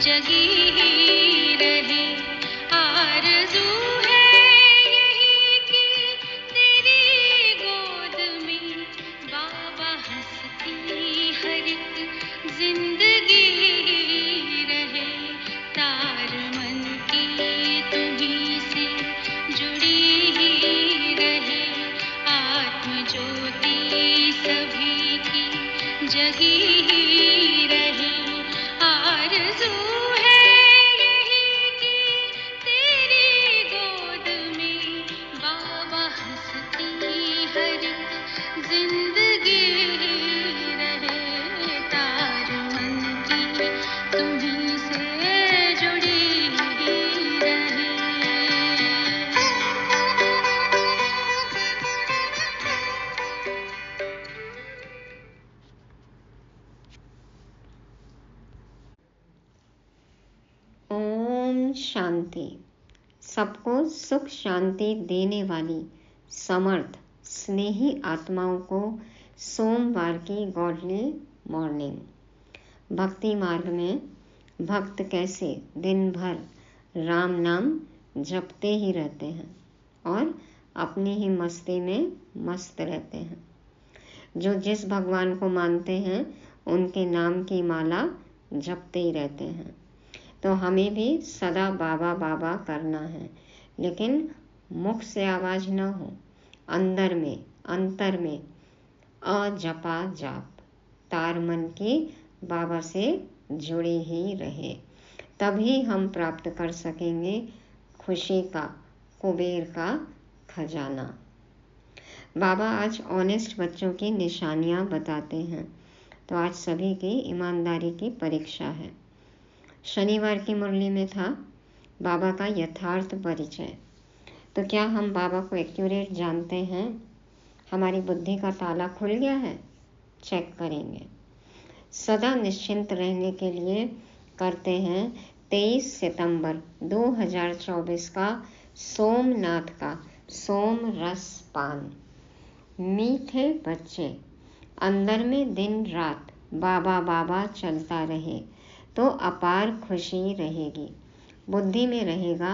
जगी ही रहे। आरज़ू है यही कि तेरी गोद में बाबा हंसती हर एक जिंदगी रहे। तार मन की तुम्हीं से जुड़ी ही रहे। आत्म ज्योति सभी की जगी ही रहे। आरज़ू है यही कि तेरी गोद में बाबा हंसती हर एक जिंदगी रहे। तार मन की तुम्हीं से जुड़ी ही रहे। ओम शांति। सबको सुख शांति देने वाली समर्थ स्नेही आत्माओं को सोमवार की गॉडली मॉर्निंग। भक्ति मार्ग में भक्त कैसे दिन भर राम नाम जपते ही रहते हैं और अपनी ही मस्ती में मस्त रहते हैं। जो जिस भगवान को मानते हैं उनके नाम की माला जपते ही रहते हैं। तो हमें भी सदा बाबा बाबा करना है, लेकिन मुख से आवाज न हो, अंदर में अंतर में अजपा जाप। तार मन की बाबा से जुड़ी ही रहे, तभी हम प्राप्त कर सकेंगे खुशी का कुबेर का खजाना। बाबा आज ऑनेस्ट बच्चों की निशानियां बताते हैं। तो आज सभी की ईमानदारी की परीक्षा है। शनिवार की मुरली में था बाबा का यथार्थ परिचय। तो क्या हम बाबा को एक्यूरेट जानते हैं? हमारी बुद्धि का ताला खुल गया है? चेक करेंगे। सदा निश्चिंत रहने के लिए करते हैं 23 सितंबर 2024 का सोमनाथ का सोम रस पान। मीठे बच्चे, अंदर में दिन रात बाबा बाबा चलता रहे तो अपार खुशी रहेगी। बुद्धि में रहेगा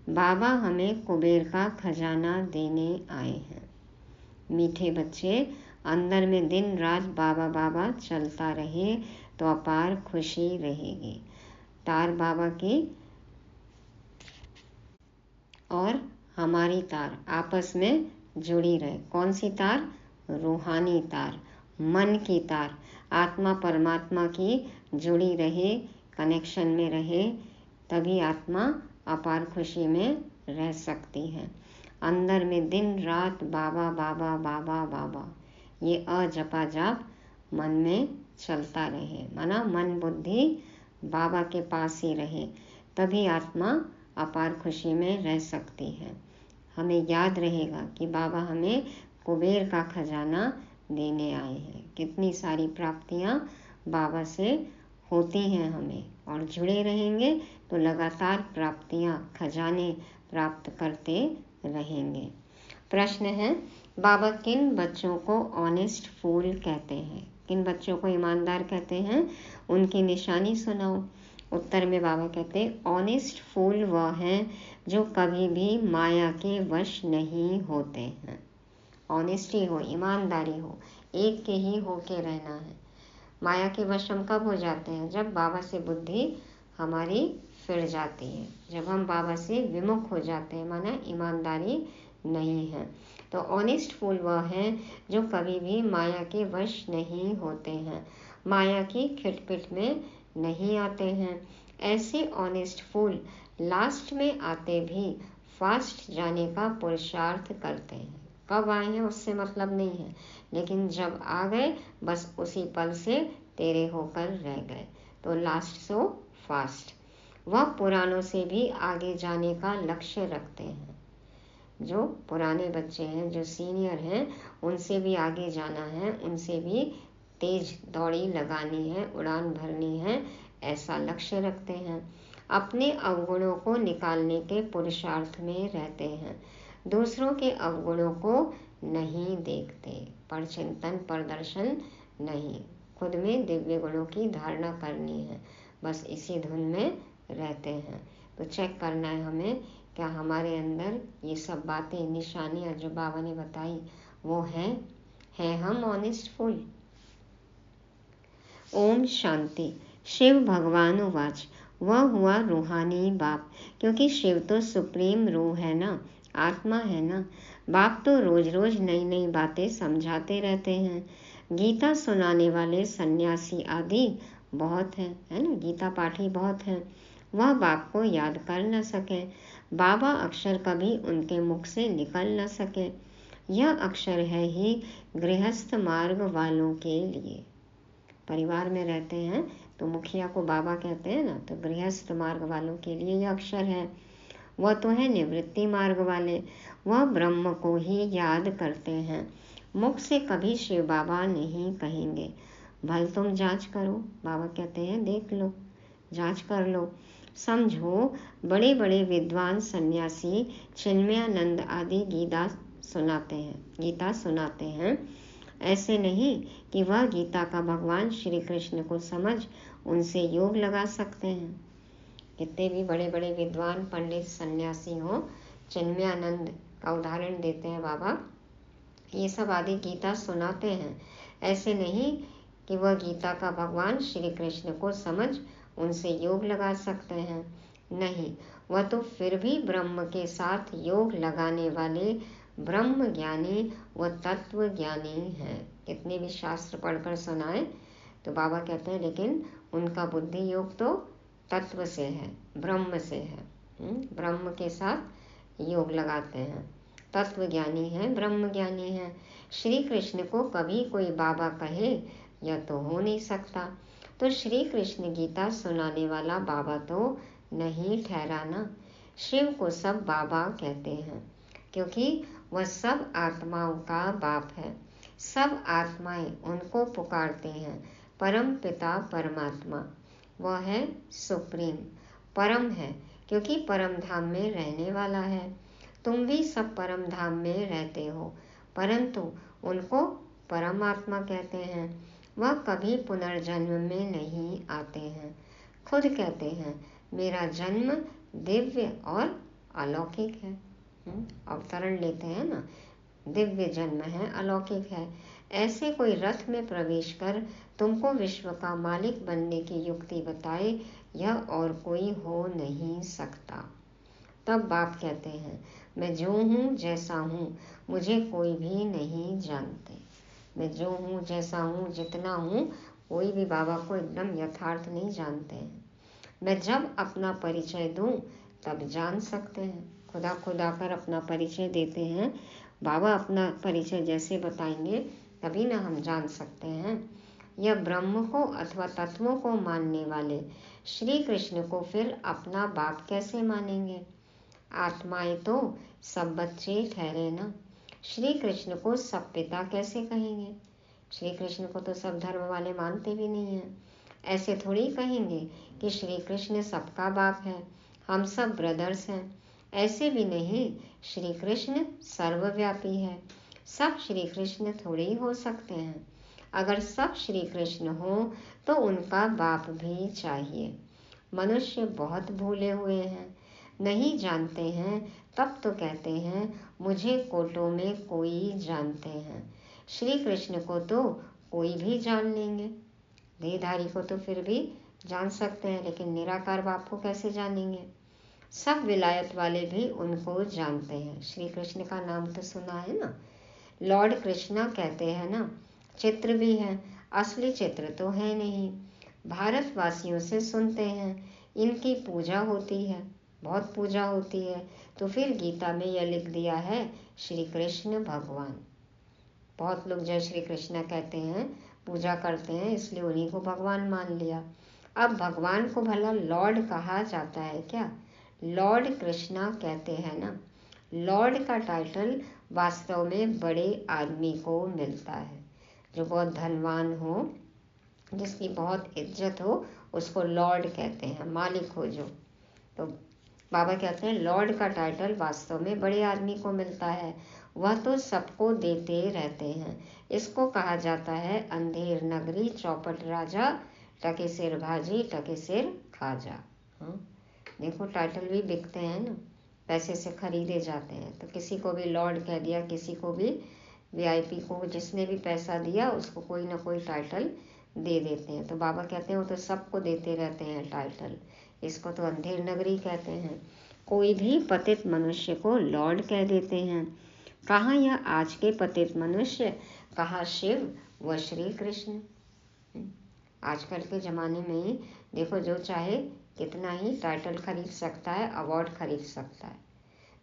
बाबा हमें कुबेर का खजाना देने आए हैं। मीठे बच्चे, अंदर में दिन रात बाबा बाबा चलता रहे तो अपार खुशी रहेगी। तार बाबा की और हमारी तार आपस में जुड़ी रहे। कौन सी तार? रूहानी तार, मन की तार, आत्मा परमात्मा की जुड़ी रहे, कनेक्शन में रहे, तभी आत्मा अपार खुशी में रह सकती है। अंदर में दिन रात बाबा बाबा बाबा बाबा, ये अजपा जाप मन में चलता रहे, माना मन बुद्धि बाबा के पास ही रहे, तभी आत्मा अपार खुशी में रह सकती है। हमें याद रहेगा कि बाबा हमें कुबेर का खजाना देने आए हैं। कितनी सारी प्राप्तियां बाबा से होती हैं हमें, और जुड़े रहेंगे तो लगातार प्राप्तियां, खजाने प्राप्त करते रहेंगे। प्रश्न है, बाबा किन बच्चों को ऑनेस्ट फूल कहते हैं? किन बच्चों को ईमानदार कहते हैं? उनकी निशानी सुनाओ। उत्तर में बाबा कहते हैं, ऑनेस्ट फूल वह हैं जो कभी भी माया के वश नहीं होते हैं। ऑनेस्टी हो, ईमानदारी हो, एक के ही होके रहना है। माया के वश हम कब हो जाते हैं? जब बाबा से बुद्धि हमारी फिर जाती है, जब हम बाबा से विमुख हो जाते हैं, माना ईमानदारी नहीं है। तो ऑनेस्ट फूल वह हैं जो कभी भी माया के वश नहीं होते हैं, माया की खिटपिट में नहीं आते हैं। ऐसे ऑनेस्ट फूल लास्ट में आते भी फास्ट जाने का पुरुषार्थ करते हैं। कब आए हैं उससे मतलब नहीं है, लेकिन जब आ गए बस उसी पल से तेरे होकर रह गए, तो लास्ट सो फास्ट। वह पुरानों से भी आगे जाने का लक्ष्य रखते हैं। जो पुराने बच्चे हैं, जो सीनियर हैं, उनसे भी आगे जाना है, उनसे भी तेज दौड़ी लगानी है, उड़ान भरनी है, ऐसा लक्ष्य रखते हैं। अपने अवगुणों को निकालने के पुरुषार्थ में रहते हैं, दूसरों के अवगुणों को नहीं देखते, पर चिंतन प्रदर्शन नहीं। खुद में दिव्य गुणों की धारणा करनी है, बस इसी धुन में रहते हैं। तो चेक करना है हमें, क्या हमारे अंदर ये सब बातें, निशानियाँ जो बाबा ने बताई वो हैं हम ऑनेस्टफुल। ओम शांति। शिव भगवान उवाच, वह हुआ रूहानी बाप, क्योंकि शिव तो सुप्रीम रूह है ना, आत्मा है ना। बाप तो रोज रोज नई नई बातें समझाते रहते हैं। गीता सुनाने वाले सन्यासी आदि बहुत हैं, है ना, गीता पाठी बहुत हैं। वह बाप को याद कर न सके, बाबा अक्षर कभी उनके मुख से निकल न सके। यह अक्षर है ही गृहस्थ मार्ग वालों के लिए। परिवार में रहते हैं तो मुखिया को बाबा कहते हैं ना, तो गृहस्थ मार्ग वालों के लिए यह अक्षर है। वह तो है निवृत्ति मार्ग वाले, वह ब्रह्म को ही याद करते हैं, मुख से कभी शिव बाबा नहीं कहेंगे। भल तुम जांच करो, बाबा कहते हैं देख लो, जांच कर लो, समझो। बड़े बड़े विद्वान सन्यासी चिन्मयानंद आदि गीता सुनाते हैं। ऐसे नहीं कि वह गीता का भगवान श्री कृष्ण को समझ उनसे योग लगा सकते हैं। कितने भी बड़े बड़े विद्वान पंडित सन्यासी हों, चिन्मयानंद का उदाहरण देते हैं बाबा, ये सब आदि गीता सुनाते हैं। ऐसे नहीं कि वह गीता का भगवान श्री कृष्ण को समझ उनसे योग लगा सकते हैं, नहीं, वह तो फिर भी ब्रह्म के साथ योग लगाने वाले ब्रह्म ज्ञानी व तत्व ज्ञानी हैं। कितने भी शास्त्र पढ़कर सुनाए तो बाबा कहते हैं लेकिन उनका बुद्धि योग तो तत्व से है, ब्रह्म से है। ब्रह्म के साथ योग लगाते हैं, तत्व ज्ञानी है, ब्रह्म ज्ञानी है। श्री कृष्ण को कभी कोई बाबा कहे यह तो हो नहीं सकता। तो श्री कृष्ण गीता सुनाने वाला बाबा तो नहीं ठहरा ना। शिव को सब बाबा कहते हैं क्योंकि वह सब आत्माओं का बाप है। सब आत्माएं उनको पुकारते हैं। परम पिता परमात्मा, वह है सुप्रीम, परम है क्योंकि परम धाम में रहने वाला है। तुम भी सब परम धाम में रहते हो, परंतु उनको परमात्मा कहते हैं। वह कभी पुनर्जन्म में नहीं आते हैं। खुद कहते हैं मेरा जन्म दिव्य और अलौकिक है। अवतरण लेते हैं ना, दिव्य जन्म है, अलौकिक है। ऐसे कोई रथ में प्रवेश कर तुमको विश्व का मालिक बनने की युक्ति बताए, यह और कोई हो नहीं सकता। तब बाप कहते हैं मैं जो हूँ जैसा हूँ मुझे कोई भी नहीं जानते। मैं जो हूँ जैसा हूँ जितना हूँ, कोई भी बाबा को एकदम यथार्थ नहीं जानते हैं। मैं जब अपना परिचय दूँ तब जान सकते हैं। खुद आकर अपना परिचय देते हैं। बाबा अपना परिचय जैसे बताएंगे तभी ना हम जान सकते हैं। यह ब्रह्म को अथवा तत्वों को मानने वाले श्री कृष्ण को फिर अपना बाप कैसे मानेंगे? आत्माएं तो सब बच्चे ठहरे ना। श्री कृष्ण को सब पिता कैसे कहेंगे? श्री कृष्ण को तो सब धर्म वाले मानते भी नहीं हैं। ऐसे थोड़ी कहेंगे कि श्री कृष्ण सबका बाप है, हम सब ब्रदर्स हैं। ऐसे भी नहीं, श्री कृष्ण सर्वव्यापी है। सब श्री कृष्ण थोड़े ही हो सकते हैं। अगर सब श्री कृष्ण हो तो उनका बाप भी चाहिए। मनुष्य बहुत भूले हुए हैं, नहीं जानते हैं, तब तो कहते हैं मुझे कोटों में कोई जानते हैं। श्री कृष्ण को तो कोई भी जान लेंगे, देहधारी को तो फिर भी जान सकते हैं, लेकिन निराकार बाप को कैसे जानेंगे? सब विलायत वाले भी उनको जानते हैं। श्री कृष्ण का नाम तो सुना है ना, लॉर्ड कृष्णा कहते हैं ना। चित्र भी है, असली चित्र तो है नहीं। भारतवासियों से सुनते हैं इनकी पूजा होती है, बहुत पूजा होती है। तो फिर गीता में यह लिख दिया है श्री कृष्ण भगवान। बहुत लोग जय श्री कृष्ण कहते हैं, पूजा करते हैं, इसलिए उन्हीं को भगवान मान लिया। अब भगवान को भला लॉर्ड कहा जाता है क्या? लॉर्ड कृष्णा कहते हैं ना। लॉर्ड का टाइटल वास्तव में बड़े आदमी को मिलता है, जो बहुत धनवान हो, जिसकी बहुत इज्जत हो, उसको लॉर्ड कहते हैं, मालिक हो जो। तो बाबा कहते हैं लॉर्ड का टाइटल वास्तव में बड़े आदमी को मिलता है, वह तो सबको देते रहते हैं। इसको कहा जाता है अंधेर नगरी चौपट राजा, टके सिर भाजी टके सिर खा जा। हाँ, देखो टाइटल भी बिकते हैं ना, पैसे से खरीदे जाते हैं। तो किसी को भी लॉर्ड कह दिया, किसी को भी वीआईपी को, जिसने भी पैसा दिया उसको कोई ना कोई टाइटल दे देते हैं। तो बाबा कहते हैं वो तो सबको देते रहते हैं टाइटल, इसको तो अंधेर नगरी कहते हैं। कोई भी पतित मनुष्य को लॉर्ड कह देते हैं। कहाँ यह आज के पतित मनुष्य, कहाँ शिव व श्री कृष्ण। आजकल के ज़माने में देखो, जो चाहे कितना ही टाइटल खरीद सकता है, अवार्ड खरीद सकता है।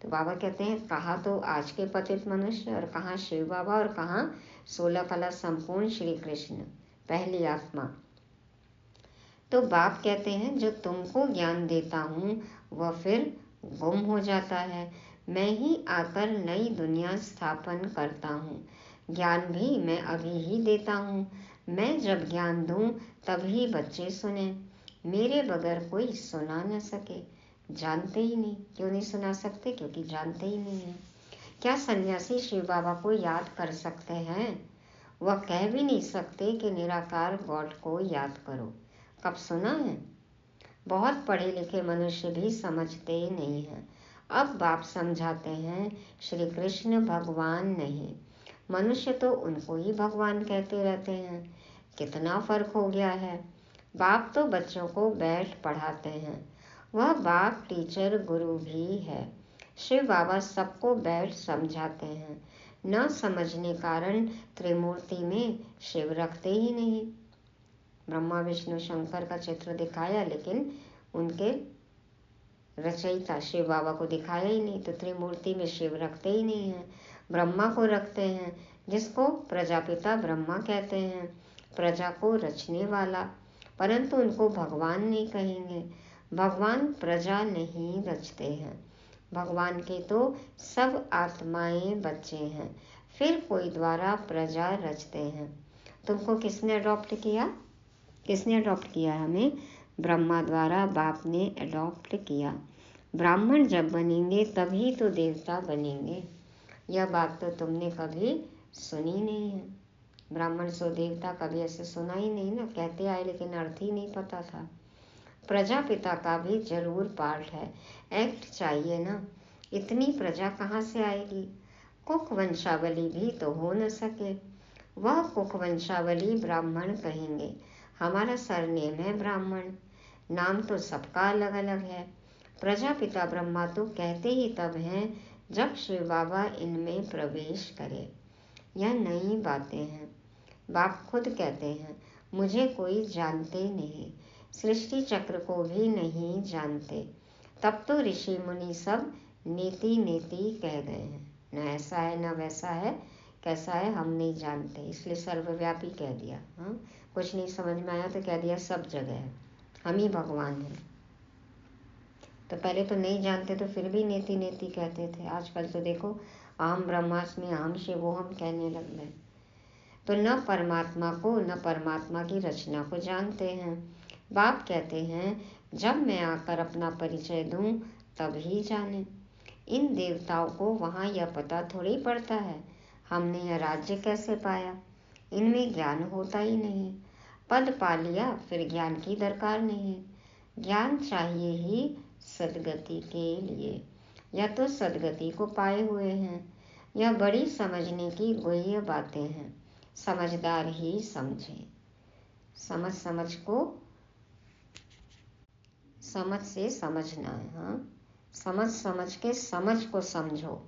तो बाबा कहते हैं कहाँ तो आज के पतित मनुष्य, और कहाँ शिव बाबा, और कहाँ 16 कला संपूर्ण श्री कृष्ण पहली आत्मा। तो बाप कहते हैं जो तुमको ज्ञान देता हूँ वह फिर गुम हो जाता है। मैं ही आकर नई दुनिया स्थापन करता हूँ। ज्ञान भी मैं अभी ही देता हूँ। मैं जब ज्ञान दूँ तभी बच्चे सुने, मेरे बगैर कोई सुना न सके। जानते ही नहीं। क्यों नहीं सुना सकते? क्योंकि जानते ही नहीं है। क्या सन्यासी शिव बाबा को याद कर सकते हैं? वह कह भी नहीं सकते कि निराकार गॉड को याद करो। कब सुना है? बहुत पढ़े लिखे मनुष्य भी समझते नहीं हैं। अब बाप समझाते हैं श्री कृष्ण भगवान नहीं, मनुष्य तो उनको ही भगवान कहते रहते हैं। कितना फर्क हो गया है। बाप तो बच्चों को बैठ पढ़ाते हैं, वह बाप टीचर गुरु भी है। शिव बाबा सबको बैठ समझाते हैं। न समझने कारण त्रिमूर्ति में शिव रखते ही नहीं। ब्रह्मा विष्णु शंकर का चित्र दिखाया, लेकिन उनके रचयिता शिव बाबा को दिखाया ही नहीं। तो त्रिमूर्ति में शिव रखते ही नहीं है। ब्रह्मा को रखते हैं, जिसको प्रजापिता ब्रह्मा कहते हैं, प्रजा को रचने वाला, परंतु उनको भगवान नहीं कहेंगे। भगवान प्रजा नहीं रचते हैं। भगवान के तो सब आत्माएं बच्चे हैं, फिर कोई द्वारा प्रजा रचते हैं। तुमको किसने अडॉप्ट किया? किसने अडॉप्ट किया? हमें ब्रह्मा द्वारा बाप ने अडॉप्ट किया। ब्राह्मण जब बनेंगे तभी तो देवता बनेंगे। यह बात तो तुमने कभी सुनी नहीं है। ब्राह्मण सो देवता कभी ऐसे सुना ही नहीं ना। कहते आए लेकिन अर्थ ही नहीं पता था। प्रजापिता का भी जरूर पार्ट है, एक्ट चाहिए ना। इतनी प्रजा कहाँ से आएगी? कुक वंशावली भी तो हो न सके। वह कुक वंशावली ब्राह्मण कहेंगे। हमारा सरनेम है ब्राह्मण, नाम तो सबका अलग अलग है। प्रजापिता ब्रह्मा तो कहते ही तब हैं जब शिव बाबा इनमें प्रवेश करे। यह नई बातें हैं। बाप खुद कहते हैं मुझे कोई जानते नहीं, सृष्टि चक्र को भी नहीं जानते। तब तो ऋषि मुनि सब नेति नेति कह गए हैं, न ऐसा है न वैसा है, कैसा है हम नहीं जानते, इसलिए सर्वव्यापी कह दिया। हाँ, कुछ नहीं समझ में आया तो कह दिया सब जगह है, हम ही भगवान हैं। तो पहले तो नहीं जानते तो फिर भी नेति नेति कहते थे। आजकल तो देखो अहम ब्रह्मास्मि अहम शिवोहम कहने लग गए। तो न परमात्मा को न परमात्मा की रचना को जानते हैं। बाप कहते हैं जब मैं आकर अपना परिचय दूं तब ही जाने। इन देवताओं को वहाँ यह पता थोड़ी पड़ता है हमने यह राज्य कैसे पाया। इनमें ज्ञान होता ही नहीं। पद पा लिया फिर ज्ञान की दरकार नहीं। ज्ञान चाहिए ही सदगति के लिए। यह तो सदगति को पाए हुए हैं। यह बड़ी समझने की गुह्य बातें हैं। समझदार ही समझे। समझ समझ को समझ से समझना है। हाँ, समझ समझ के समझ को समझो।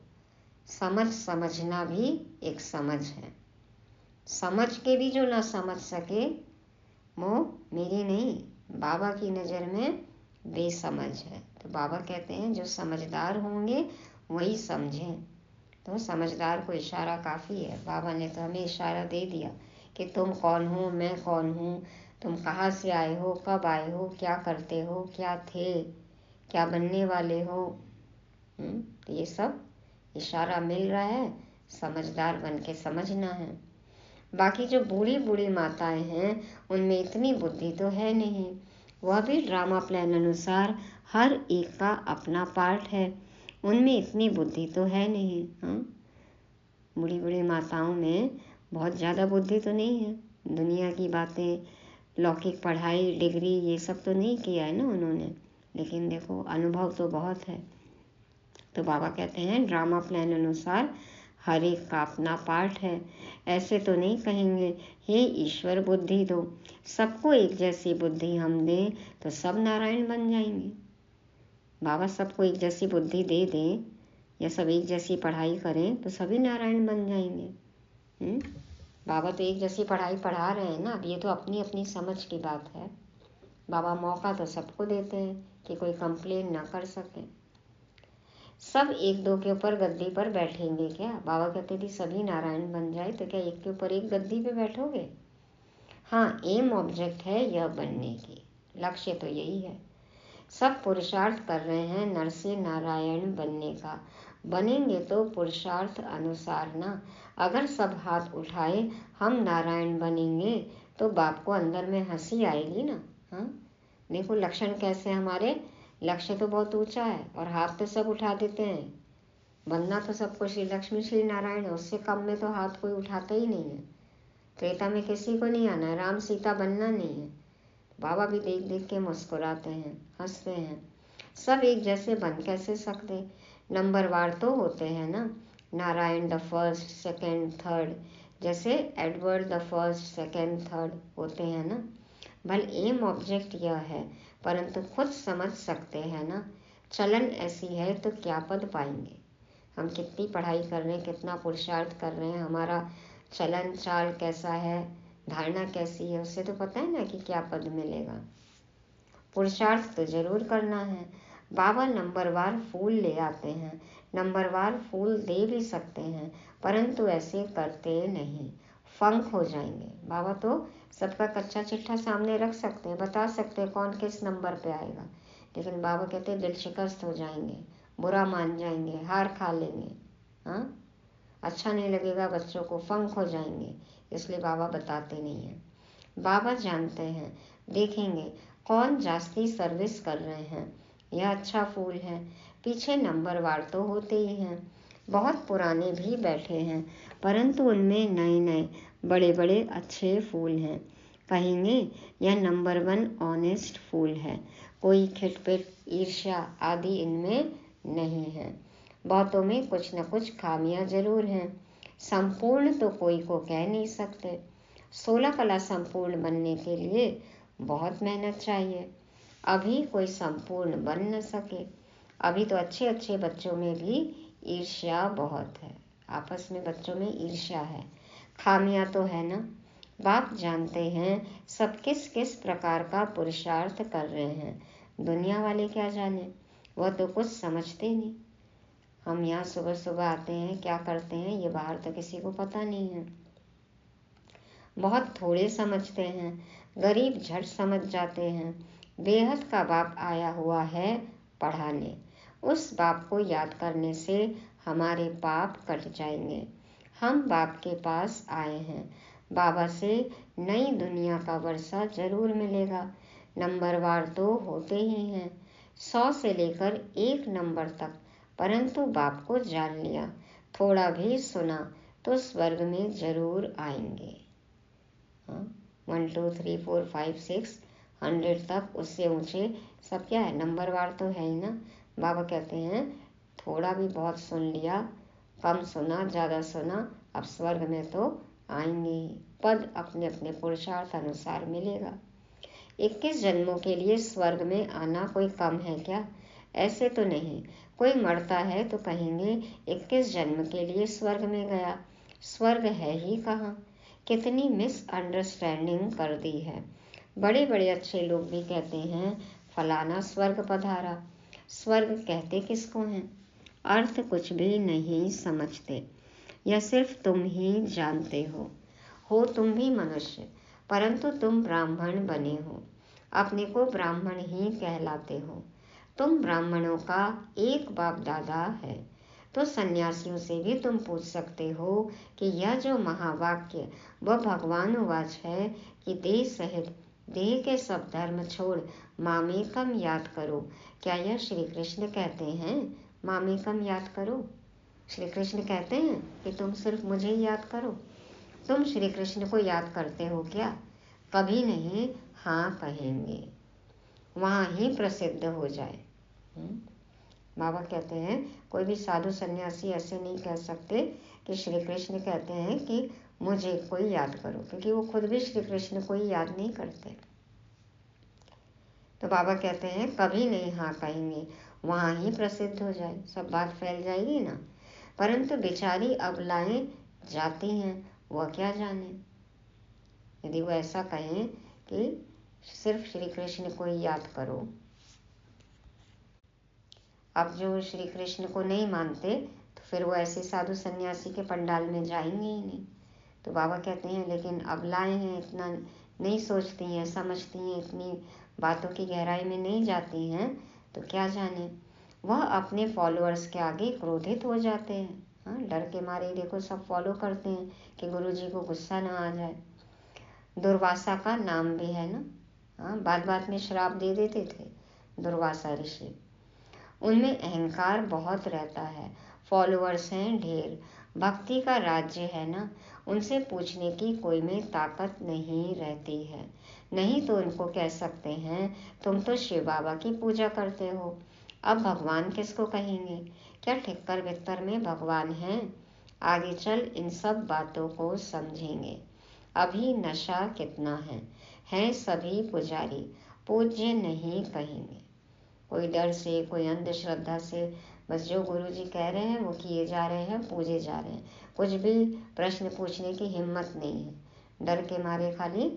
समझ समझना भी एक समझ है। समझ के भी जो ना समझ सके वो मेरी नहीं, बाबा की नज़र में बेसमझ है। तो बाबा कहते हैं जो समझदार होंगे वही समझें। तो समझदार को इशारा काफ़ी है। बाबा ने तो हमें इशारा दे दिया कि तुम कौन हो, मैं कौन हूँ, तुम कहाँ से आए हो, कब आए हो, क्या करते हो, क्या थे, क्या बनने वाले हो। तो ये सब इशारा मिल रहा है, समझदार बन के समझना है। बाकी जो बूढ़ी बूढ़ी माताएं हैं उनमें इतनी बुद्धि तो है नहीं। वह भी ड्रामा प्लान अनुसार हर एक का अपना पार्ट है, उनमें इतनी बुद्धि तो है नहीं। हाँ, बूढ़ी बूढ़ी माताओं में बहुत ज़्यादा बुद्धि तो नहीं है। दुनिया की बातें लौकिक पढ़ाई डिग्री ये सब तो नहीं किया है ना उन्होंने, लेकिन देखो अनुभव तो बहुत है। तो बाबा कहते हैं ड्रामा प्लान अनुसार हर एक का अपना पार्ट है। ऐसे तो नहीं कहेंगे हे ईश्वर बुद्धि दो, सबको एक जैसी बुद्धि हम दें तो सब नारायण बन जाएंगे। बाबा सबको एक जैसी बुद्धि दे दें या सब एक जैसी पढ़ाई करें तो सभी नारायण बन जाएंगे। बाबा तो एक जैसी पढ़ाई पढ़ा रहे हैं ना। अब ये तो अपनी अपनी समझ की बात है। बाबा मौका तो सबको देते हैं कि कोई कंप्लेन ना कर सके। सब एक दो के ऊपर गद्दी पर बैठेंगे क्या? बाबा कहते भी सभी नारायण बन जाए तो क्या एक के ऊपर एक गद्दी पे बैठोगे? हाँ, एम ऑब्जेक्ट है यह बनने की, लक्ष्य तो यही है। सब पुरुषार्थ कर रहे हैं नर से नारायण बनने का। बनेंगे तो पुरुषार्थ अनुसार ना। अगर सब हाथ उठाए हम नारायण बनेंगे तो बाप को अंदर में हंसी आएगी ना। हाँ, देखो लक्षण कैसे हमारे, लक्ष्य तो बहुत ऊंचा है और हाथ तो सब उठा देते हैं। बनना तो सबको श्री लक्ष्मी श्री नारायण है, उससे कम में तो हाथ कोई उठाता ही नहीं है। त्रेता में किसी को नहीं आना है, राम सीता बनना नहीं है। बाबा भी देख देख के मुस्कुराते हैं, हंसते हैं। सब एक जैसे बन कैसे सकते? नंबरवार तो होते हैं ना, Narayan the first second third, जैसे Edward the first second third होते हैं ना। भल एम ऑब्जेक्ट यह है, परंतु खुद समझ सकते हैं ना। चलन ऐसी है तो क्या पद पाएंगे? हम कितनी पढ़ाई कर रहे हैं, कितना पुरुषार्थ कर रहे हैं, हमारा चलन चाल कैसा है, धारणा कैसी है, उससे तो पता है ना कि क्या पद मिलेगा। पुरुषार्थ तो जरूर करना है। बाबा नंबरवार फूल ले आते हैं, नंबरवार फूल दे भी सकते हैं, परंतु ऐसे करते नहीं, फंक हो जाएंगे। बाबा तो सबका कच्चा चिट्ठा सामने रख सकते हैं, बता सकते हैं कौन किस नंबर पे आएगा, लेकिन बाबा कहते हैं दिल शिकस्त हो जाएंगे, बुरा मान जाएंगे, हार खा लेंगे। हाँ, अच्छा नहीं लगेगा बच्चों को, फंक हो जाएंगे, इसलिए बाबा बताते नहीं हैं। बाबा जानते हैं, देखेंगे कौन जास्ती सर्विस कर रहे हैं, यह अच्छा फूल है। पीछे नंबरवार तो होते ही हैं, बहुत पुराने भी बैठे हैं, परंतु उनमें नए नए बड़े बड़े अच्छे फूल हैं। कहेंगे यह नंबर 1 ऑनेस्ट फूल है, कोई खिटपिट ईर्ष्या आदि इनमें नहीं है। बहुतों में कुछ न कुछ खामियां जरूर हैं, संपूर्ण तो कोई को कह नहीं सकते। 16 कला संपूर्ण बनने के लिए बहुत मेहनत चाहिए। अभी कोई संपूर्ण बन न सके। अभी तो अच्छे अच्छे बच्चों में भी ईर्ष्या बहुत है, आपस में बच्चों में ईर्ष्या है, खामियां तो है ना। बाप जानते हैं सब किस किस प्रकार का पुरुषार्थ कर रहे हैं, दुनिया वाले क्या जाने, वह तो कुछ समझते नहीं। हम यहाँ सुबह सुबह आते हैं, क्या करते हैं ये बाहर तो किसी को पता नहीं है। बहुत थोड़े समझते हैं, गरीब झट समझ जाते हैं। बेहद का बाप आया हुआ है पढ़ाने, उस बाप को याद करने से हमारे पाप कट जाएंगे। हम बाप के पास आए हैं, बाबा से नई दुनिया का वर्षा जरूर मिलेगा। नंबरवार तो होते ही हैं, 100 से लेकर 1 नंबर तक, परंतु बाप को जान लिया, थोड़ा भी सुना तो स्वर्ग में जरूर आएंगे। 1 2 3 4 5 6 100 तक, उससे ऊंचे सब क्या है, नंबरवार तो है ही ना। बाबा कहते हैं थोड़ा भी बहुत सुन लिया, कम सुना ज़्यादा सुना, अब स्वर्ग में तो आएंगे ही। पद अपने अपने पुरुषार्थ अनुसार मिलेगा। 21 जन्मों के लिए स्वर्ग में आना कोई कम है क्या? ऐसे तो नहीं। कोई मरता है तो कहेंगे 21 जन्म के लिए स्वर्ग में गया, स्वर्ग है ही कहाँ। कितनी मिसअंडरस्टैंडिंग कर दी है। बड़े बड़े अच्छे लोग भी कहते हैं फलाना स्वर्ग पधारा। स्वर्ग कहते किसको हैं? अर्थ कुछ भी नहीं समझते, यह सिर्फ तुम ही जानते हो तुम भी मनुष्य, परंतु तुम ब्राह्मण बने हो, अपने को ब्राह्मण ही कहलाते हो। तुम ब्राह्मणों का एक बाप दादा है, तो सन्यासियों से भी तुम पूछ सकते हो कि यह जो महावाक्य वह भगवान उवाच है कि देह सहित देह के सब धर्म छोड़ मामेकम याद करो, क्या यह श्री कृष्ण कहते हैं मामेकम याद करो? श्री कृष्ण कहते हैं कि तुम सिर्फ मुझे याद करो। तुम श्री कृष्ण को याद करते हो क्या? कभी नहीं। हाँ कहेंगे, वहाँ ही प्रसिद्ध हो जाए। बाबा कहते हैं कोई भी साधु सन्यासी ऐसे नहीं कह सकते कि श्री कृष्ण कहते हैं कि मुझे कोई याद करो, क्योंकि वो खुद भी श्री कृष्ण को ही याद नहीं करते। तो बाबा कहते हैं कभी नहीं हाँ कहेंगे, वहाँ ही प्रसिद्ध हो जाए, सब बात फैल जाएगी ना। परंतु बेचारी अबलाएं जाती हैं, वह क्या जाने। यदि वो ऐसा कहें कि सिर्फ श्री कृष्ण को ही याद करो, अब जो श्री कृष्ण को नहीं मानते तो फिर वो ऐसे साधु सन्यासी के पंडाल में जाएंगे ही नहीं। तो बाबा कहते हैं लेकिन अबलाएं हैं, इतना नहीं सोचती हैं, समझती हैं, इतनी बातों की गहराई में नहीं जाती हैं, तो क्या जाने। वह अपने फॉलोअर्स के आगे क्रोधित हो जाते हैं। हाँ, डर के मारे देखो सब फॉलो करते हैं कि गुरुजी को गुस्सा ना आ जाए। दुर्वासा का नाम भी है ना। हाँ, बात बात में श्राप दे देते थे दुर्वासा ऋषि। उनमें अहंकार बहुत रहता है, फॉलोअर्स हैं ढेर, भक्ति का राज्य है ना, उनसे पूछने की कोई में ताकत नहीं रहती है। नहीं तो उनको कह सकते हैं तुम तो शिव बाबा की पूजा करते हो, अब भगवान किसको कहेंगे, क्या ठिक्कर विक्कर में भगवान हैं। आगे चल इन सब बातों को समझेंगे। अभी नशा कितना है सभी पुजारी, पूज्य नहीं कहेंगे। कोई डर से, कोई अंधश्रद्धा से, बस जो गुरुजी कह रहे हैं वो किए जा रहे हैं, पूजे जा रहे हैं, कुछ भी प्रश्न पूछने की हिम्मत नहीं है, डर के मारे खाली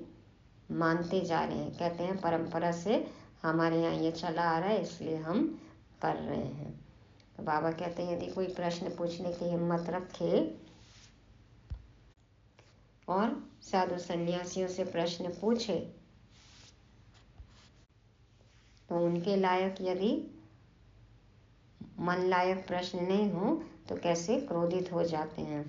मानते जा रहे हैं। कहते हैं परंपरा से हमारे यहाँ ये चला आ रहा है इसलिए हम कर रहे हैं। तो बाबा कहते हैं यदि कोई प्रश्न पूछने की हिम्मत रखे और साधु सन्यासियों से प्रश्न पूछे तो उनके लायक यदि मन लायक प्रश्न नहीं हो तो कैसे क्रोधित हो जाते हैं।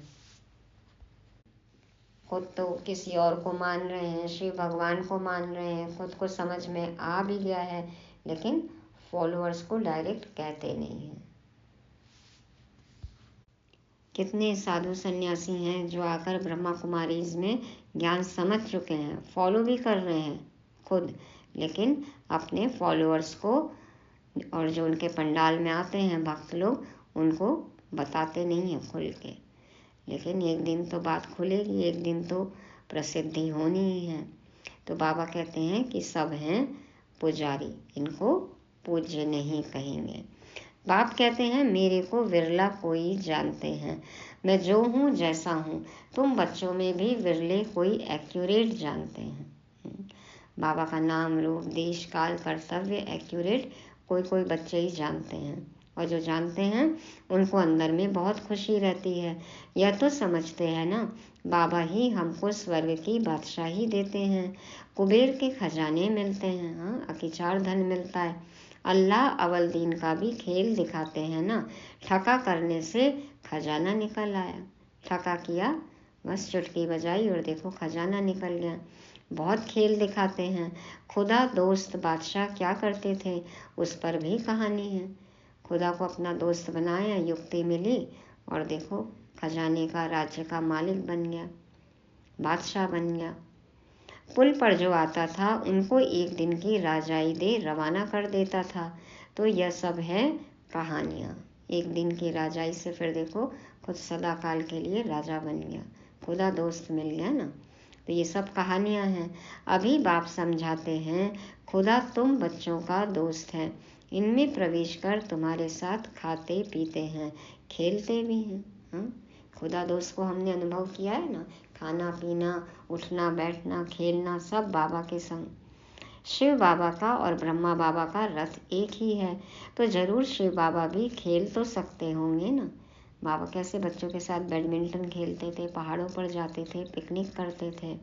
खुद तो किसी और को मान रहे हैं, शिव भगवान को मान रहे हैं, खुद को समझ में आ भी गया है, लेकिन फॉलोअर्स को डायरेक्ट कहते नहीं हैं। कितने साधु सन्यासी हैं जो आकर ब्रह्मा कुमारीज में ज्ञान समझ चुके हैं, फॉलो भी कर रहे हैं खुद, लेकिन अपने फॉलोअर्स को और जो उनके पंडाल में आते हैं भक्त लोग, उनको बताते नहीं हैं खुल के। लेकिन एक दिन तो बात खुलेगी, एक दिन तो प्रसिद्धि होनी ही है। तो बाबा कहते हैं कि सब हैं पुजारी, इनको पूज्य नहीं कहेंगे। बाप कहते हैं मेरे को विरला कोई जानते हैं, मैं जो हूँ जैसा हूँ, तुम बच्चों में भी विरले कोई एक्यूरेट जानते हैं। बाबा का नाम, रूप, देश, काल, कर्तव्य एक्यूरेट कोई कोई बच्चे ही जानते हैं, और जो जानते हैं उनको अंदर में बहुत खुशी रहती है। यह तो समझते हैं ना बाबा ही हमको स्वर्ग की बादशाही देते हैं, कुबेर के खजाने मिलते हैं, हाँ अकिचार धन मिलता है। अल्लाह अवल दीन का भी खेल दिखाते हैं ना, ठका करने से खजाना निकल आया, ठका किया बस चुटकी बजाई और देखो खजाना निकल गया। बहुत खेल दिखाते हैं। खुदा दोस्त बादशाह क्या करते थे उस पर भी कहानी है। खुदा को अपना दोस्त बनाया, युक्ति मिली और देखो खजाने का, राज्य का मालिक बन गया, बादशाह बन गया। पुल पर जो आता था उनको एक दिन की राजाई दे रवाना कर देता था। तो यह सब है कहानियाँ। एक दिन की राजाई से फिर देखो खुद सदा काल के लिए राजा बन गया, खुदा दोस्त मिल गया ना। तो ये सब कहानियाँ हैं। अभी बाप समझाते हैं खुदा तुम बच्चों का दोस्त है, इनमें प्रवेश कर तुम्हारे साथ खाते पीते हैं, खेलते भी हैं। हाँ, खुदा दोस्त को हमने अनुभव किया है ना, खाना पीना, उठना बैठना, खेलना सब बाबा के संग। शिव बाबा का और ब्रह्मा बाबा का रथ एक ही है, तो जरूर शिव बाबा भी खेल तो सकते होंगे ना। बाबा कैसे बच्चों के साथ बैडमिंटन खेलते थे, पहाड़ों पर जाते थे, पिकनिक करते थे।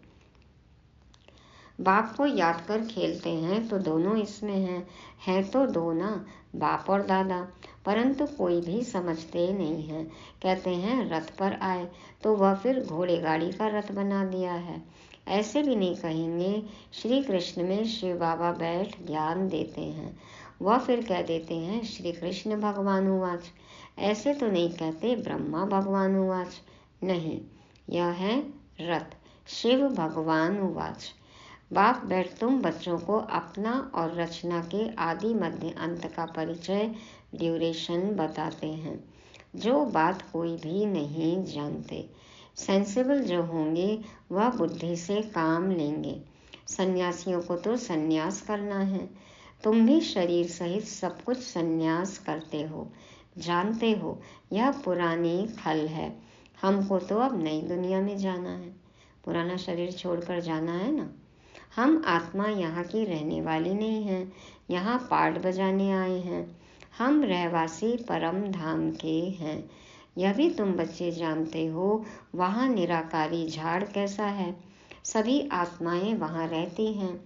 बाप को याद कर खेलते हैं तो दोनों इसमें हैं तो दो ना, बाप और दादा, परंतु कोई भी समझते नहीं है। कहते हैं रथ पर आए तो वह फिर घोड़े गाड़ी का रथ बना दिया है। ऐसे भी नहीं कहेंगे श्री कृष्ण में शिव बाबा बैठ ज्ञान देते हैं, वह फिर कह देते हैं श्री कृष्ण भगवान उवाच। ऐसे तो नहीं कहते ब्रह्मा भगवान उवाच, नहीं, यह है रथ शिव भगवान उवाच। बाप बैठ तुम बच्चों को अपना और रचना के आदि मध्य अंत का परिचय ड्यूरेशन बताते हैं, जो बात कोई भी नहीं जानते। सेंसिबल जो होंगे वह बुद्धि से काम लेंगे। सन्यासियों को तो सन्यास करना है। तुम भी शरीर सहित सब कुछ सन्यास करते हो, जानते हो यह पुरानी खल है। हमको तो अब नई दुनिया में जाना है, पुराना शरीर छोड़कर जाना है ना। हम आत्मा यहाँ की रहने वाली नहीं है, यहाँ पाठ बजाने आए हैं। हम रहवासी परम धाम के हैं। यह भी तुम बच्चे जानते हो वहाँ निराकारी झाड़ कैसा है। सभी आत्माएं वहाँ रहती हैं।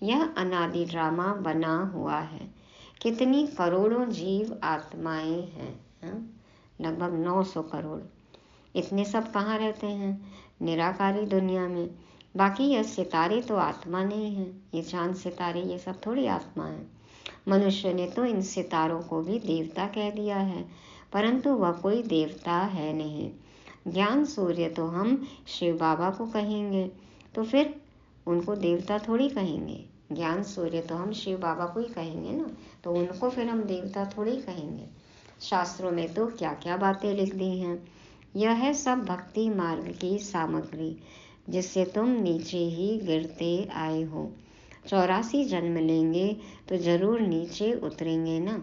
यह अनादि ड्रामा बना हुआ है। कितनी करोड़ों जीव आत्माएं हैं, लगभग 900 करोड़। इतने सब कहाँ रहते हैं? निराकारी दुनिया में। बाकी यह सितारे तो आत्मा नहीं है, ये चांद सितारे ये सब थोड़ी आत्मा है। मनुष्य ने तो इन सितारों को भी देवता कह दिया है, परंतु वह कोई देवता है नहीं। ज्ञान सूर्य तो हम शिव बाबा को कहेंगे, तो फिर उनको देवता थोड़ी कहेंगे। ज्ञान सूर्य तो हम शिव बाबा को ही कहेंगे ना, तो उनको फिर हम देवता थोड़ी कहेंगे। शास्त्रों में तो क्या क्या बातें लिख दी हैं। यह है सब भक्ति मार्ग की सामग्री, जिससे तुम नीचे ही गिरते आए हो। 84 जन्म लेंगे तो जरूर नीचे उतरेंगे ना।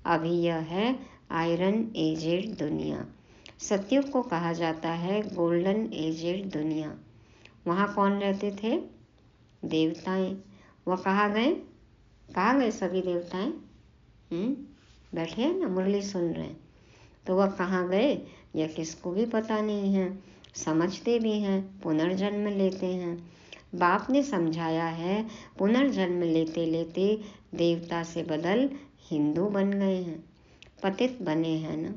अभी यह है आयरन एजेड दुनिया। सतयुग को कहा जाता है गोल्डन एजेड दुनिया। वहाँ कौन रहते थे? देवताएं। वह कहाँ गए सभी देवताएं? बैठे हैं ना, मुरली सुन रहे हैं। तो वह कहाँ गए यह किसको भी पता नहीं है। समझते भी हैं, पुनर्जन्म लेते हैं। बाप ने समझाया है, पुनर्जन्म लेते लेते देवता से बदल हिंदू बन गए हैं, पतित बने हैं ना।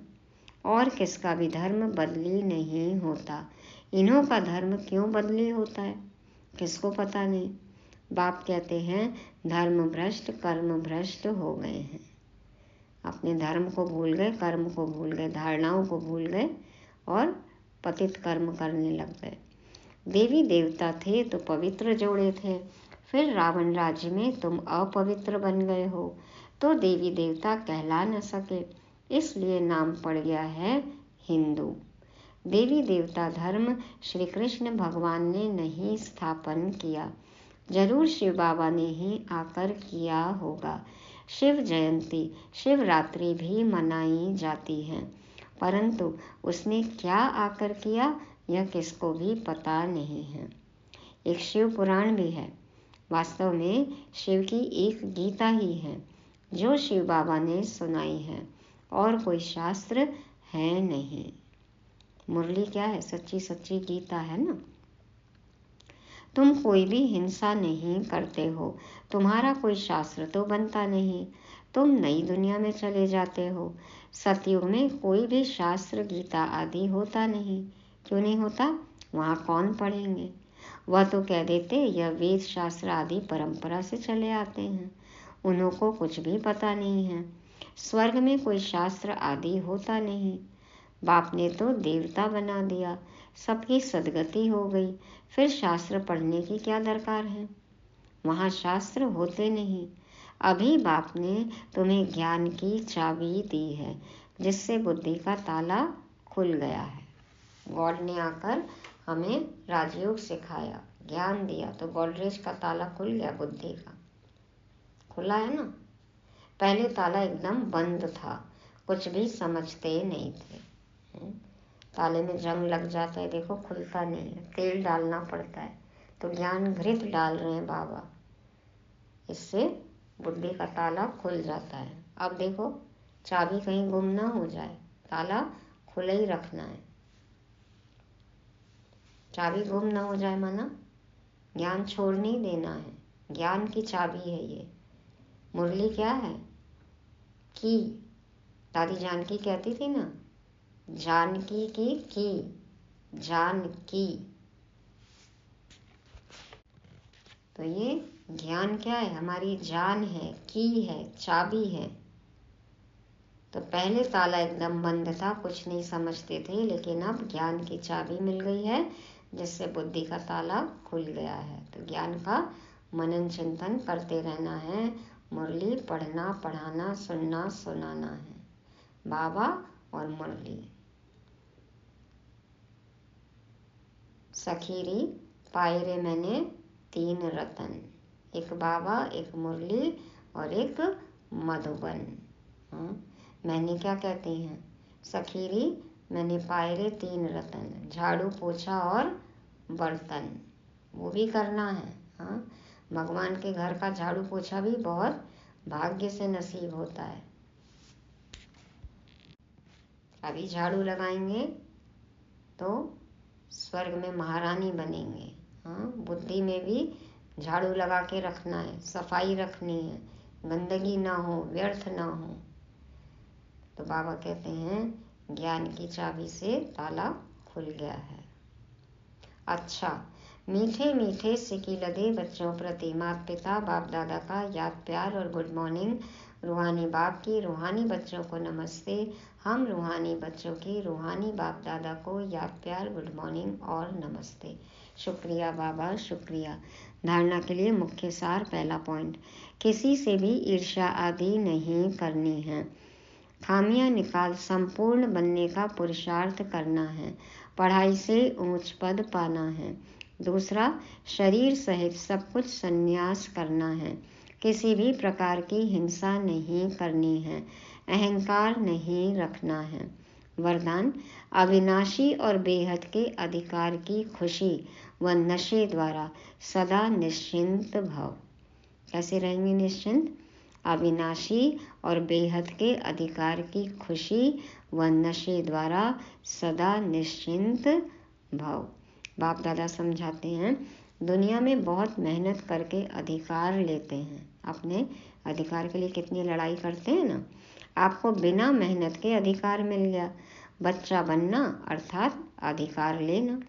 और किसका भी धर्म बदली नहीं होता। इन्हों का धर्म क्यों बदली होता है किसको पता नहीं। बाप कहते हैं धर्म भ्रष्ट कर्म भ्रष्ट हो गए हैं। अपने धर्म को भूल गए, कर्म को भूल गए, धारणाओं को भूल गए और पतित कर्म करने लग गए। देवी देवता थे तो पवित्र जोड़े थे, फिर रावण राज्य में तुम अपवित्र बन गए हो तो देवी देवता कहला न सके, इसलिए नाम पड़ गया है हिंदू। देवी देवता धर्म श्री कृष्ण भगवान ने नहीं स्थापन किया, जरूर शिव बाबा ने ही आकर किया होगा। शिव जयंती शिवरात्रि भी मनाई जाती है, परंतु उसने क्या आकर किया यह किसको भी पता नहीं है। एक शिव पुराण भी है, वास्तव में शिव की एक गीता ही है जो शिव बाबा ने सुनाई है, और कोई शास्त्र है नहीं। मुरली क्या है? सच्ची सच्ची गीता है ना। तुम कोई भी हिंसा नहीं करते हो, तुम्हारा कोई शास्त्र तो बनता नहीं, तुम नई दुनिया में चले जाते हो। सतयुग में कोई भी शास्त्र गीता आदि होता नहीं। क्यों नहीं होता? वहाँ कौन पढ़ेंगे? वह तो कह देते यह वेद शास्त्र आदि परंपरा से चले आते हैं, उन्हों को कुछ भी पता नहीं है। स्वर्ग में कोई शास्त्र आदि होता नहीं। बाप ने तो देवता बना दिया, सबकी सदगति हो गई, फिर शास्त्र पढ़ने की क्या दरकार है? वहाँ शास्त्र होते नहीं। अभी बाप ने तुम्हें ज्ञान की चाबी दी है, जिससे बुद्धि का ताला खुल गया है। गॉड ने आकर हमें राजयोग सिखाया, ज्ञान दिया, तो गोदरेज का ताला खुल गया, बुद्धि का खुला है ना। पहले ताला एकदम बंद था, कुछ भी समझते नहीं थे। ताले में जंग लग जाता है, देखो खुलता नहीं है, तेल डालना पड़ता है। तो ज्ञान घृत डाल रहे हैं बाबा, इससे बुद्धि का ताला खुल जाता है। अब देखो चाबी कहीं गुम ना हो जाए, ताला खुला ही रखना है। चाबी गुम ना हो जाए माना ज्ञान छोड़ नहीं देना है। ज्ञान की चाबी है ये। मुरली क्या है? की। दादी जानकी कहती थी ना, जानकी की जान की। तो ये ज्ञान क्या है? हमारी जान है, की है, चाबी है। तो पहले ताला एकदम बंद था, कुछ नहीं समझते थे, लेकिन अब ज्ञान की चाबी मिल गई है, जिससे बुद्धि का ताला खुल गया है। तो ज्ञान का मनन चिंतन करते रहना है। मुरली पढ़ना, पढ़ाना, सुनना, सुनाना है। बाबा और मुरली। सखीरी पायरे मैंने 3 रतन, एक बाबा, एक मुरली और एक मधुबन। मैंने क्या कहती हैं? सखीरी मैंने पायरे 3 रतन, झाड़ू पोछा और बर्तन, वो भी करना है। भगवान के घर का झाड़ू पोछा भी बहुत भाग्य से नसीब होता है। अभी झाड़ू लगाएंगे तो स्वर्ग में महारानी बनेंगे। बुद्धि में भी झाड़ू लगा के रखना है, सफाई रखनी है, गंदगी ना हो, व्यर्थ ना हो। तो बाबा कहते हैं ज्ञान की चाबी से ताला खुल गया है। अच्छा, मीठे मीठे सिकी लदे बच्चों प्रति माता पिता बाप दादा का याद प्यार और गुड मॉर्निंग। रूहानी बाप की रूहानी बच्चों को नमस्ते। हम रूहानी बच्चों की रूहानी बाप दादा को याद प्यार, गुड मॉर्निंग और नमस्ते। शुक्रिया बाबा, शुक्रिया। धारणा के लिए मुख्य सार। पहला पॉइंट, किसी से भी ईर्ष्या आदि नहीं करनी है। खामियां निकाल संपूर्ण बनने का पुरुषार्थ करना है। पढ़ाई से ऊंच पद पाना है। दूसरा, शरीर सहित सब कुछ संन्यास करना है। किसी भी प्रकार की हिंसा नहीं करनी है। अहंकार नहीं रखना है। वरदान, अविनाशी और बेहद के अधिकार की खुशी व नशे द्वारा सदा निश्चिंत भव। कैसे रहेंगे निश्चिंत? अविनाशी और बेहद के अधिकार की खुशी व नशे द्वारा सदा निश्चिंत भव। बाप दादा समझाते हैं, दुनिया में बहुत मेहनत करके अधिकार लेते हैं। अपने अधिकार के लिए कितनी लड़ाई करते हैं ना। आपको बिना मेहनत के अधिकार मिल गया। बच्चा बनना अर्थात अधिकार लेना।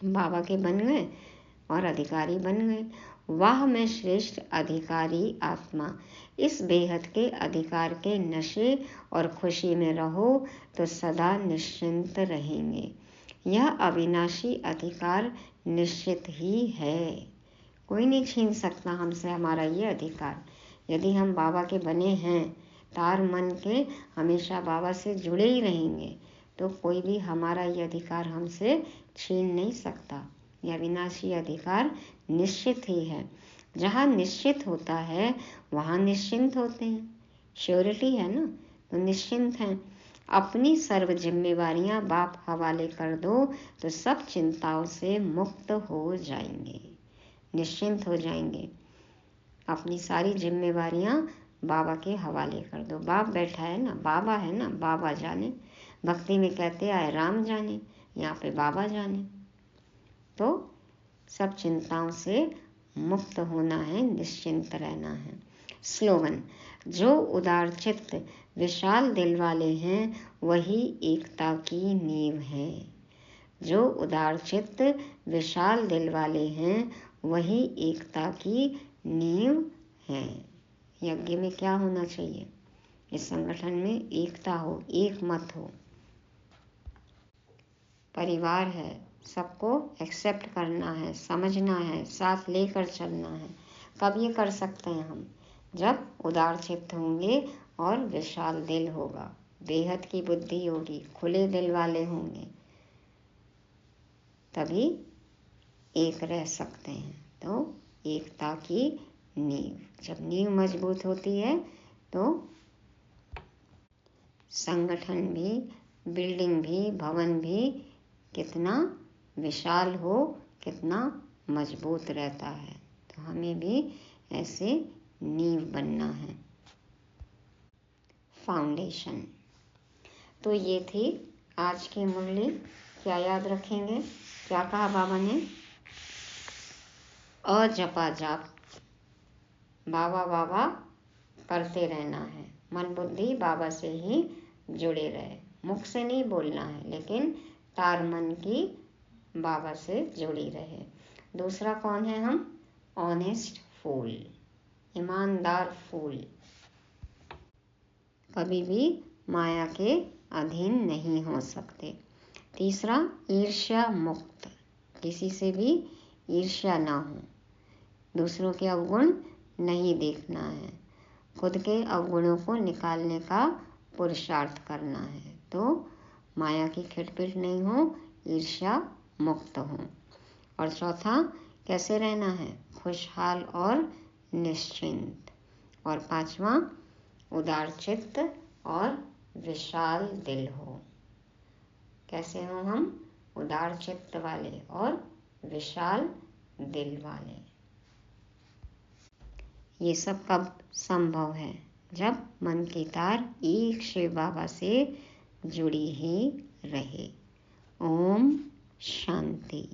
बाबा के बन गए और अधिकारी बन गए। वाह मैं श्रेष्ठ अधिकारी आत्मा। इस बेहद के अधिकार के नशे और खुशी में रहो तो सदा निश्चिंत रहेंगे। यह अविनाशी अधिकार निश्चित ही है, कोई नहीं छीन सकता हमसे हमारा ये अधिकार। यदि हम बाबा के बने हैं, तार मन के हमेशा बाबा से जुड़े ही रहेंगे, तो कोई भी हमारा ये अधिकार हमसे छीन नहीं सकता। यह अविनाशी अधिकार निश्चित ही है। जहाँ निश्चित होता है वहाँ निश्चिंत होते हैं। श्योरिटी है ना, तो निश्चिंत हैं। अपनी सर्व जिम्मेवारियाँ बाप हवाले कर दो तो सब चिंताओं से मुक्त हो जाएंगे, निश्चिंत हो जाएंगे। अपनी सारी जिम्मेवारियाँ बाबा के हवाले कर दो। बाप बैठा है ना, बाबा है ना, बाबा जाने। भक्ति में कहते आए राम जाने, यहाँ पे बाबा जाने। तो सब चिंताओं से मुक्त होना है, निश्चिंत रहना है। स्लोगन, जो उदार चित्त विशाल दिल वाले हैं वही एकता की नींव है। जो उदार चित्त विशाल दिल वाले हैं वही एकता की नींव है। यज्ञ में क्या होना चाहिए? इस संगठन में एकता हो, एक मत हो। परिवार है, सबको एक्सेप्ट करना है, समझना है, साथ लेकर चलना है। कब ये कर सकते हैं हम? जब उदार चित्त होंगे और विशाल दिल होगा, बेहद की बुद्धि होगी, खुले दिल वाले होंगे, तभी एक रह सकते हैं। तो एकता की नींव, जब नींव मजबूत होती है तो संगठन भी, बिल्डिंग भी, भवन भी कितना विशाल हो, कितना मजबूत रहता है। तो हमें भी ऐसे नींव बनना है। फाउंडेशन। तो ये थी आज की मुरली। क्या याद रखेंगे? क्या कहा बाबा ने? अजपा जाप, बाबा बाबा करते रहना है। मन बुद्धि बाबा से ही जुड़े रहे। मुख से नहीं बोलना है, लेकिन तार मन की बाबा से जुड़ी रहे। दूसरा कौन है हम? ऑनेस्ट फूल, ईमानदार फूल। कभी भी माया के अधीन नहीं हो सकते। तीसरा, ईर्ष्या मुक्त, किसी से भी ईर्ष्या ना हो, दूसरों के अवगुण नहीं देखना है, खुद के अवगुणों को निकालने का पुरुषार्थ करना है। तो माया की खिटपिट नहीं हो, ईर्ष्या मुक्त हो। और चौथा, कैसे रहना है? खुशहाल और निश्चिंत। और पांचवा, उदार चित्त और विशाल दिल हो। कैसे हो हम? उदार चित्त वाले और विशाल दिल वाले। ये सब कब संभव है? जब मन की तार एक शिव बाबा से जुड़ी ही रहे। ओम शांति।